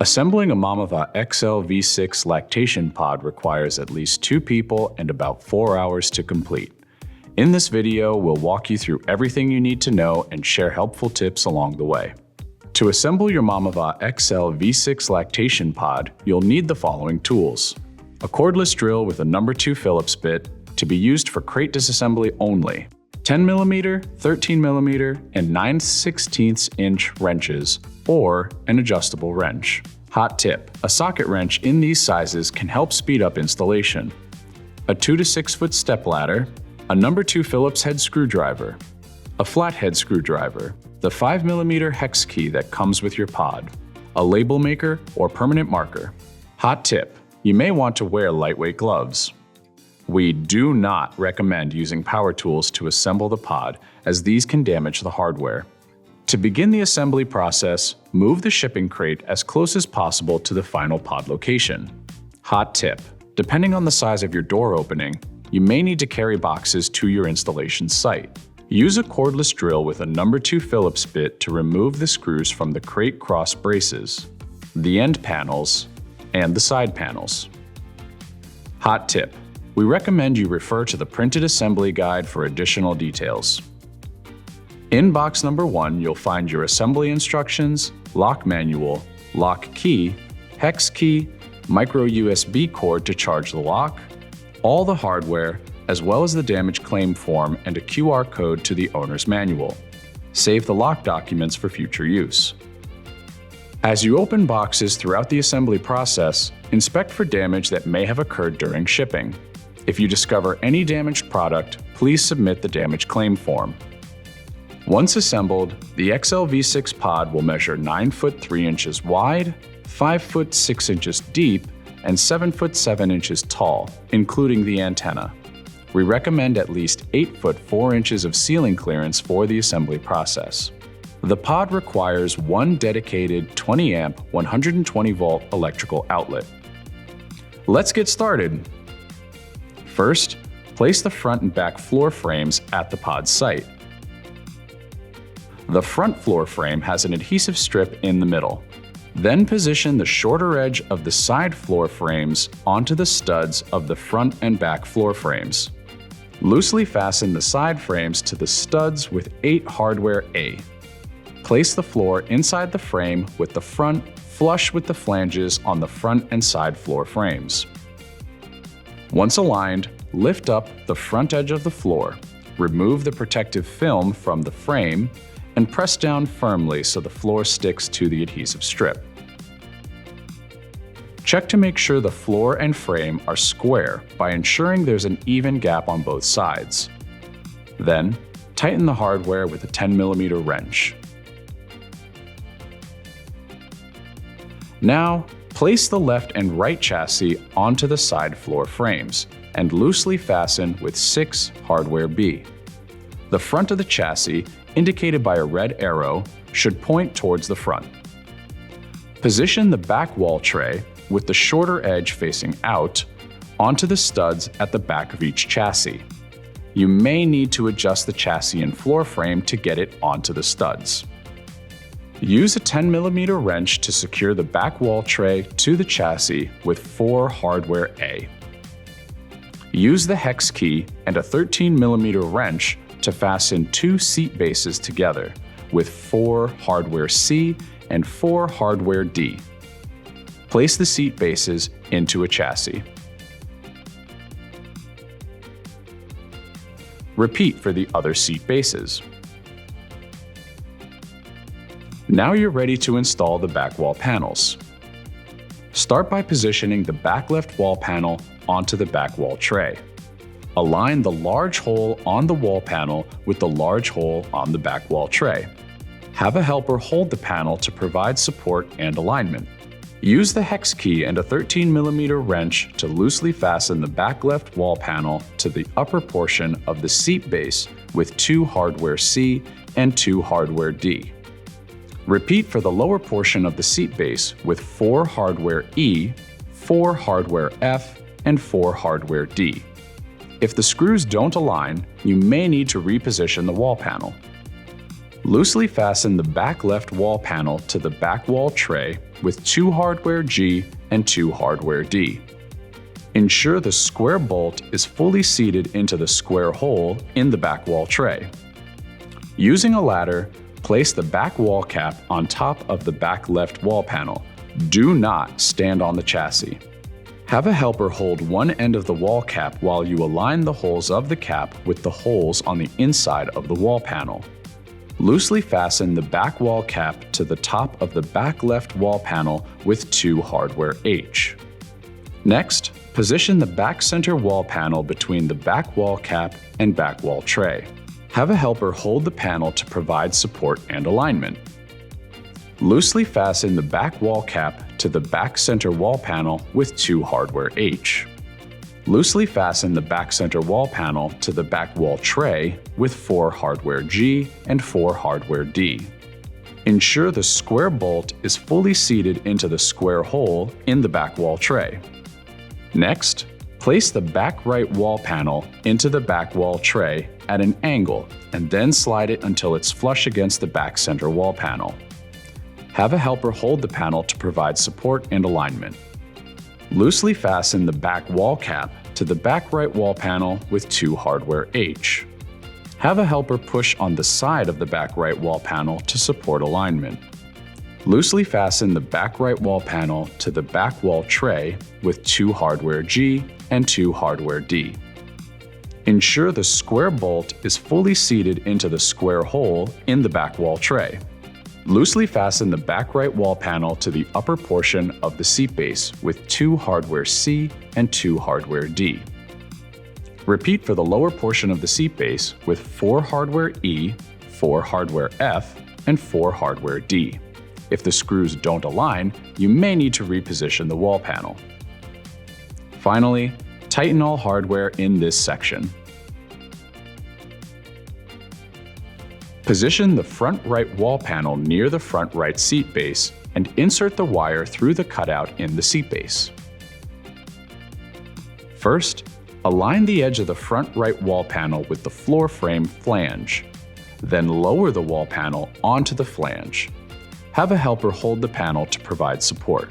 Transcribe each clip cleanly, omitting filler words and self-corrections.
Assembling a Mamava XL V6 lactation pod requires at least 2 people and about 4 hours to complete. In this video, we'll walk you through everything you need to know and share helpful tips along the way. To assemble your Mamava XL V6 lactation pod, you'll need the following tools. A cordless drill with a No. 2 Phillips bit to be used for crate disassembly only. 10mm, 13mm, and 9/16 inch wrenches, or an adjustable wrench. Hot tip: a socket wrench in these sizes can help speed up installation. A 2 to 6 foot step ladder, a No. 2 Phillips head screwdriver, a flathead screwdriver, the 5mm hex key that comes with your pod, a label maker or permanent marker. Hot tip: you may want to wear lightweight gloves. We do not recommend using power tools to assemble the pod, as these can damage the hardware. To begin the assembly process, move the shipping crate as close as possible to the final pod location. Hot tip: depending on the size of your door opening, you may need to carry boxes to your installation site. Use a cordless drill with a No. 2 Phillips bit to remove the screws from the crate cross braces, the end panels, and the side panels. Hot tip: we recommend you refer to the printed assembly guide for additional details. In box number 1, you'll find your assembly instructions, lock manual, lock key, hex key, micro USB cord to charge the lock, all the hardware, as well as the damage claim form and a QR code to the owner's manual. Save the lock documents for future use. As you open boxes throughout the assembly process, inspect for damage that may have occurred during shipping. If you discover any damaged product, please submit the damage claim form. Once assembled, the XL V6 pod will measure 9 foot 3 inches wide, 5 foot 6 inches deep, and 7 foot 7 inches tall, including the antenna. We recommend at least 8 foot 4 inches of ceiling clearance for the assembly process. The pod requires one dedicated 20 amp 120 volt electrical outlet. Let's get started. First, place the front and back floor frames at the pod site. The front floor frame has an adhesive strip in the middle. Then position the shorter edge of the side floor frames onto the studs of the front and back floor frames. Loosely fasten the side frames to the studs with 8 hardware A. Place the floor inside the frame with the front flush with the flanges on the front and side floor frames. Once aligned, lift up the front edge of the floor, remove the protective film from the frame, and press down firmly so the floor sticks to the adhesive strip. Check to make sure the floor and frame are square by ensuring there's an even gap on both sides. Then, tighten the hardware with a 10mm wrench. Now, place the left and right chassis onto the side floor frames and loosely fasten with 6 hardware B. The front of the chassis, indicated by a red arrow, should point towards the front. Position the back wall tray, with the shorter edge facing out, onto the studs at the back of each chassis. You may need to adjust the chassis and floor frame to get it onto the studs. Use a 10mm wrench to secure the back wall tray to the chassis with 4 hardware A. Use the hex key and a 13mm wrench to fasten 2 seat bases together with 4 hardware C and 4 hardware D. Place the seat bases into a chassis. Repeat for the other seat bases. Now you're ready to install the back wall panels. Start by positioning the back left wall panel onto the back wall tray. Align the large hole on the wall panel with the large hole on the back wall tray. Have a helper hold the panel to provide support and alignment. Use the hex key and a 13mm wrench to loosely fasten the back left wall panel to the upper portion of the seat base with 2 hardware C and 2 hardware D. Repeat for the lower portion of the seat base with 4 hardware E, 4 hardware F, and 4 hardware D. If the screws don't align, you may need to reposition the wall panel. Loosely fasten the back left wall panel to the back wall tray with 2 hardware G and 2 hardware D. Ensure the square bolt is fully seated into the square hole in the back wall tray. Using a ladder, place the back wall cap on top of the back left wall panel. Do not stand on the chassis. Have a helper hold one end of the wall cap while you align the holes of the cap with the holes on the inside of the wall panel. Loosely fasten the back wall cap to the top of the back left wall panel with 2 hardware H. Next, position the back center wall panel between the back wall cap and back wall tray. Have a helper hold the panel to provide support and alignment. Loosely fasten the back wall cap to the back center wall panel with 2 hardware H. Loosely fasten the back center wall panel to the back wall tray with 4 hardware G and 4 hardware D. Ensure the square bolt is fully seated into the square hole in the back wall tray. Next, place the back right wall panel into the back wall tray at an angle and then slide it until it's flush against the back center wall panel. Have a helper hold the panel to provide support and alignment. Loosely fasten the back wall cap to the back right wall panel with 2 hardware H. Have a helper push on the side of the back right wall panel to support alignment. Loosely fasten the back right wall panel to the back wall tray with 2 hardware G and 2 hardware D. Ensure the square bolt is fully seated into the square hole in the back wall tray. Loosely fasten the back right wall panel to the upper portion of the seat base with 2 hardware C and 2 hardware D. Repeat for the lower portion of the seat base with 4 hardware E, 4 hardware F, and 4 hardware D. If the screws don't align, you may need to reposition the wall panel. Finally, tighten all hardware in this section. Position the front right wall panel near the front right seat base and insert the wire through the cutout in the seat base. First, align the edge of the front right wall panel with the floor frame flange. Then lower the wall panel onto the flange. Have a helper hold the panel to provide support.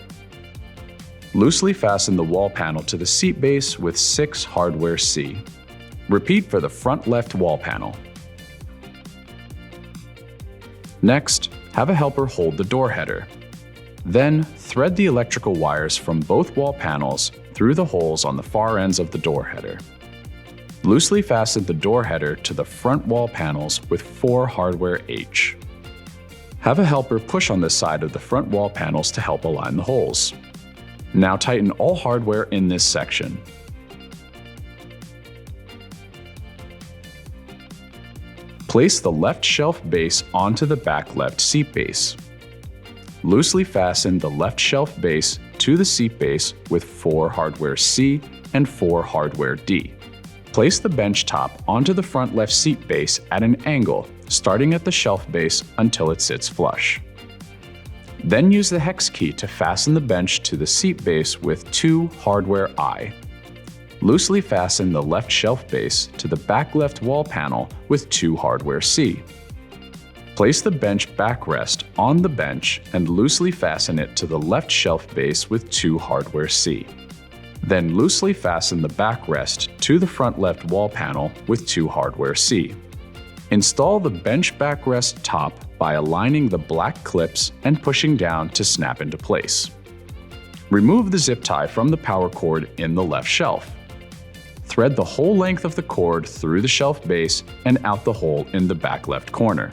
Loosely fasten the wall panel to the seat base with 6 hardware C. Repeat for the front left wall panel. Next, have a helper hold the door header. Then, thread the electrical wires from both wall panels through the holes on the far ends of the door header. Loosely fasten the door header to the front wall panels with 4 hardware H. Have a helper push on the side of the front wall panels to help align the holes. Now tighten all hardware in this section. Place the left shelf base onto the back left seat base. Loosely fasten the left shelf base to the seat base with 4 hardware C and 4 hardware D. Place the bench top onto the front left seat base at an angle, starting at the shelf base until it sits flush. Then use the hex key to fasten the bench to the seat base with 2 hardware I. Loosely fasten the left shelf base to the back left wall panel with 2 hardware C. Place the bench backrest on the bench and loosely fasten it to the left shelf base with 2 hardware C. Then loosely fasten the backrest to the front left wall panel with 2 hardware C. Install the bench backrest top by aligning the black clips and pushing down to snap into place. Remove the zip tie from the power cord in the left shelf. Thread the whole length of the cord through the shelf base and out the hole in the back left corner.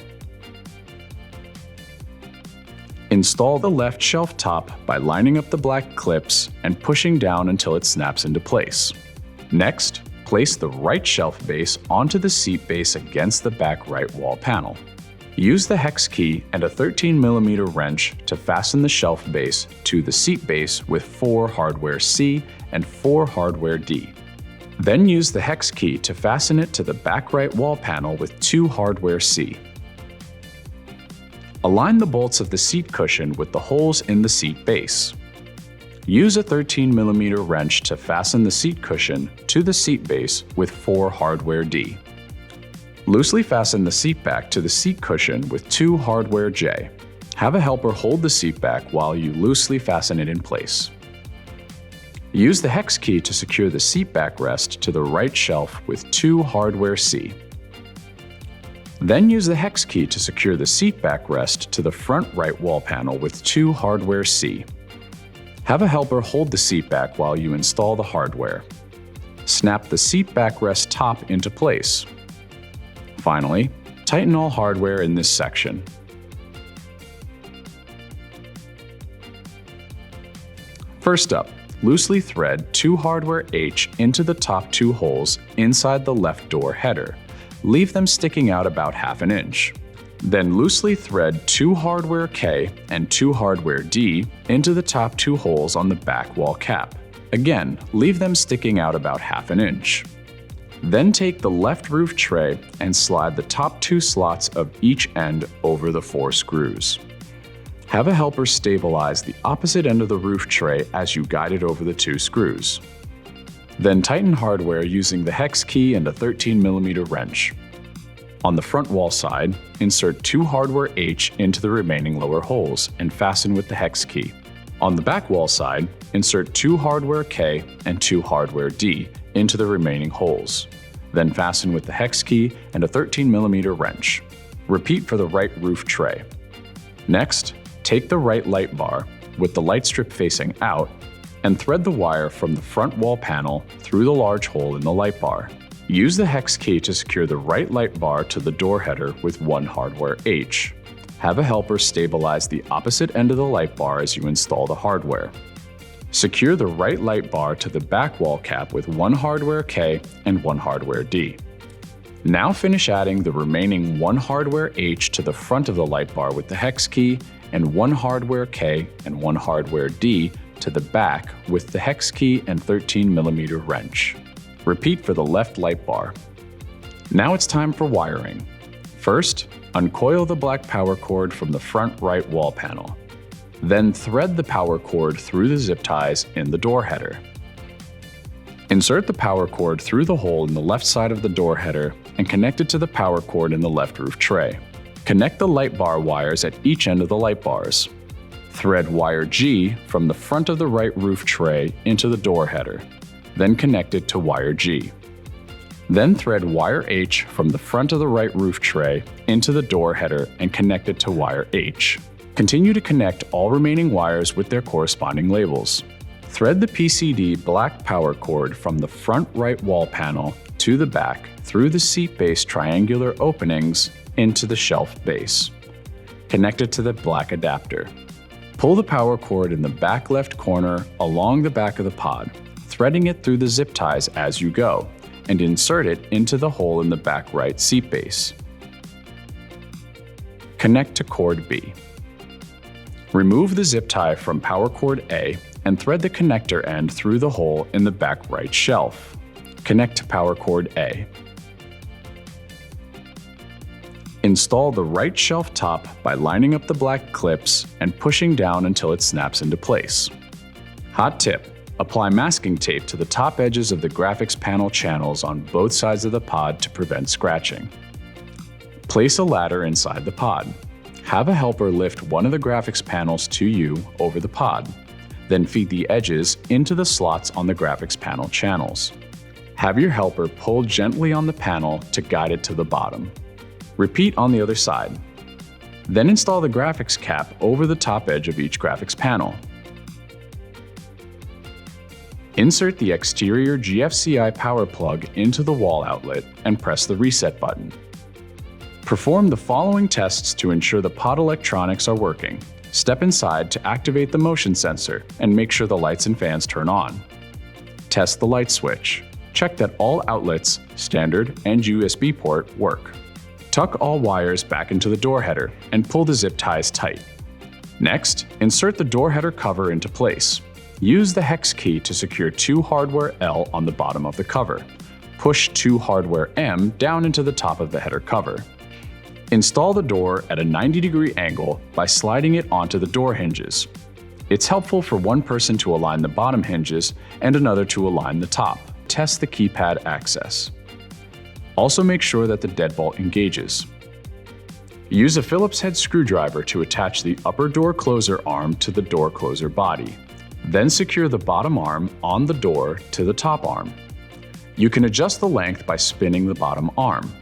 Install the left shelf top by lining up the black clips and pushing down until it snaps into place. Next, place the right shelf base onto the seat base against the back right wall panel. Use the hex key and a 13mm wrench to fasten the shelf base to the seat base with 4 hardware C and 4 hardware D. Then use the hex key to fasten it to the back right wall panel with 2 hardware C. Align the bolts of the seat cushion with the holes in the seat base. Use a 13mm wrench to fasten the seat cushion to the seat base with 4 hardware D. Loosely fasten the seat back to the seat cushion with 2 hardware J. Have a helper hold the seat back while you loosely fasten it in place. Use the hex key to secure the seat backrest to the right shelf with 2 hardware C. Then use the hex key to secure the seat backrest to the front right wall panel with 2 hardware C. Have a helper hold the seat back while you install the hardware. Snap the seat backrest top into place. Finally, tighten all hardware in this section. First up, loosely thread 2 hardware H into the top 2 holes inside the left door header. Leave them sticking out about ½ inch. Then loosely thread 2 hardware K and 2 hardware D into the top 2 holes on the back wall cap. Again, leave them sticking out about ½ inch. Then take the left roof tray and slide the top 2 slots of each end over the 4 screws. Have a helper stabilize the opposite end of the roof tray as you guide it over the 2 screws. Then tighten hardware using the hex key and a 13mm wrench. On the front wall side, insert 2 hardware H into the remaining lower holes and fasten with the hex key. On the back wall side, insert 2 hardware K and 2 hardware D into the remaining holes. Then fasten with the hex key and a 13mm wrench. Repeat for the right roof tray. Next, take the right light bar, with the light strip facing out, and thread the wire from the front wall panel through the large hole in the light bar. Use the hex key to secure the right light bar to the door header with 1 hardware H. Have a helper stabilize the opposite end of the light bar as you install the hardware. Secure the right light bar to the back wall cap with 1 hardware K and 1 hardware D. Now finish adding the remaining 1 hardware H to the front of the light bar with the hex key and 1 hardware K and 1 hardware D to the back with the hex key and 13mm wrench. Repeat for the left light bar. Now it's time for wiring. First, uncoil the black power cord from the front right wall panel. Then thread the power cord through the zip ties in the door header. Insert the power cord through the hole in the left side of the door header and connect it to the power cord in the left roof tray. Connect the light bar wires at each end of the light bars. Thread wire G from the front of the right roof tray into the door header. Then connect it to wire G. Then thread wire H from the front of the right roof tray into the door header and connect it to wire H. Continue to connect all remaining wires with their corresponding labels. Thread the PCD black power cord from the front right wall panel to the back through the seat base triangular openings into the shelf base. Connect it to the black adapter. Pull the power cord in the back left corner along the back of the pod, threading it through the zip ties as you go, and insert it into the hole in the back right seat base. Connect to cord B. Remove the zip tie from power cord A and thread the connector end through the hole in the back right shelf. Connect to power cord A. Install the right shelf top by lining up the black clips and pushing down until it snaps into place. Hot tip: apply masking tape to the top edges of the graphics panel channels on both sides of the pod to prevent scratching. Place a ladder inside the pod. Have a helper lift one of the graphics panels to you over the pod. Then feed the edges into the slots on the graphics panel channels. Have your helper pull gently on the panel to guide it to the bottom. Repeat on the other side. Then install the graphics cap over the top edge of each graphics panel. Insert the exterior GFCI power plug into the wall outlet and press the reset button. Perform the following tests to ensure the pod electronics are working. Step inside to activate the motion sensor and make sure the lights and fans turn on. Test the light switch. Check that all outlets, standard and USB port, work. Tuck all wires back into the door header and pull the zip ties tight. Next, insert the door header cover into place. Use the hex key to secure 2 hardware L on the bottom of the cover. Push 2 hardware M down into the top of the header cover. Install the door at a 90-degree angle by sliding it onto the door hinges. It's helpful for one person to align the bottom hinges and another to align the top. Test the keypad access. Also make sure that the deadbolt engages. Use a Phillips head screwdriver to attach the upper door closer arm to the door closer body. Then secure the bottom arm on the door to the top arm. You can adjust the length by spinning the bottom arm.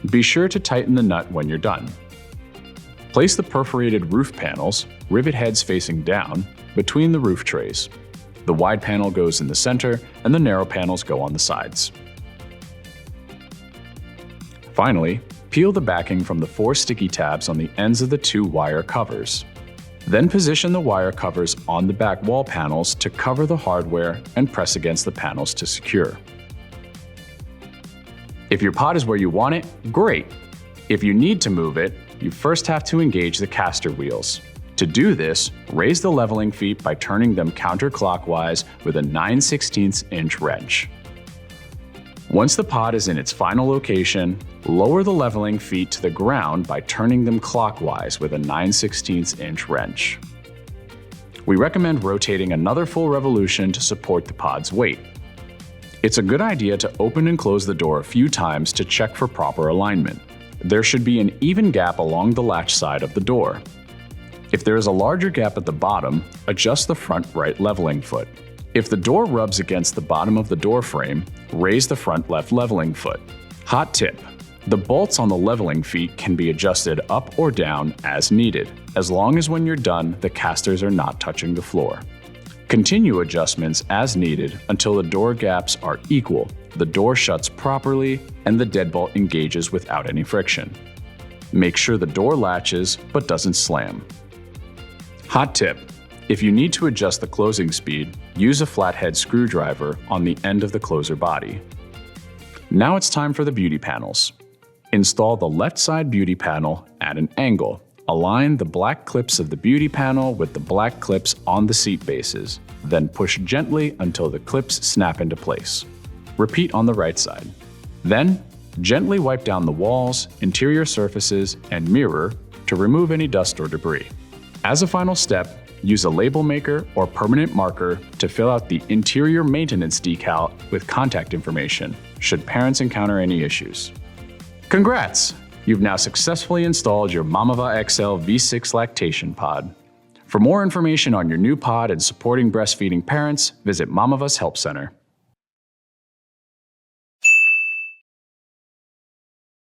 Be sure to tighten the nut when you're done. Place the perforated roof panels, rivet heads facing down, between the roof trays. The wide panel goes in the center and the narrow panels go on the sides. Finally, peel the backing from the 4 sticky tabs on the ends of the 2 wire covers. Then position the wire covers on the back wall panels to cover the hardware and press against the panels to secure. If your pod is where you want it, great! If you need to move it, you first have to engage the caster wheels. To do this, raise the leveling feet by turning them counterclockwise with a 9/16 inch wrench. Once the pod is in its final location, lower the leveling feet to the ground by turning them clockwise with a 9/16 inch wrench. We recommend rotating another full revolution to support the pod's weight. It's a good idea to open and close the door a few times to check for proper alignment. There should be an even gap along the latch side of the door. If there is a larger gap at the bottom, adjust the front right leveling foot. If the door rubs against the bottom of the door frame, raise the front left leveling foot. Hot tip: the bolts on the leveling feet can be adjusted up or down as needed, as long as when you're done, the casters are not touching the floor. Continue adjustments as needed until the door gaps are equal, the door shuts properly, and the deadbolt engages without any friction. Make sure the door latches but doesn't slam. Hot tip: if you need to adjust the closing speed, use a flathead screwdriver on the end of the closer body. Now it's time for the beauty panels. Install the left side beauty panel at an angle. Align the black clips of the beauty panel with the black clips on the seat bases, then push gently until the clips snap into place. Repeat on the right side. Then, gently wipe down the walls, interior surfaces, and mirror to remove any dust or debris. As a final step, use a label maker or permanent marker to fill out the interior maintenance decal with contact information, should parents encounter any issues. Congrats! You've now successfully installed your Mamava XL V6 lactation pod. For more information on your new pod and supporting breastfeeding parents, visit Mamava's Help Center.